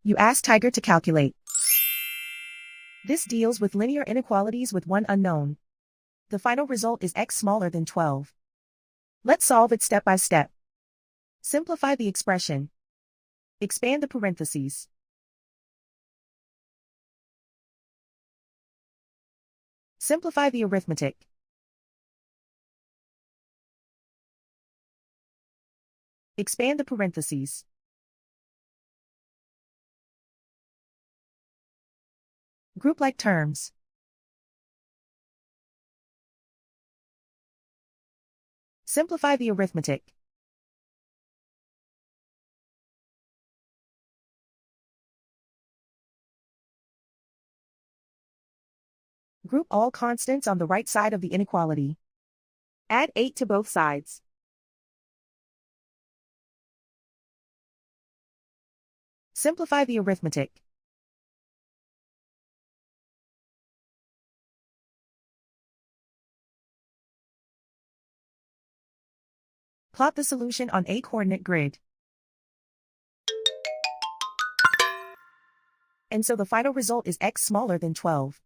You ask Tiger to calculate. This deals with linear inequalities with one unknown. The final result is x smaller than 12. Let's solve it step by step. Simplify the expression. Expand the parentheses. Simplify the arithmetic. Expand the parentheses. Group like terms. Simplify the arithmetic. Group all constants on the right side of the inequality. Add 8 to both sides. Simplify the arithmetic. Plot the solution on a coordinate grid. And so the final result is x smaller than 12.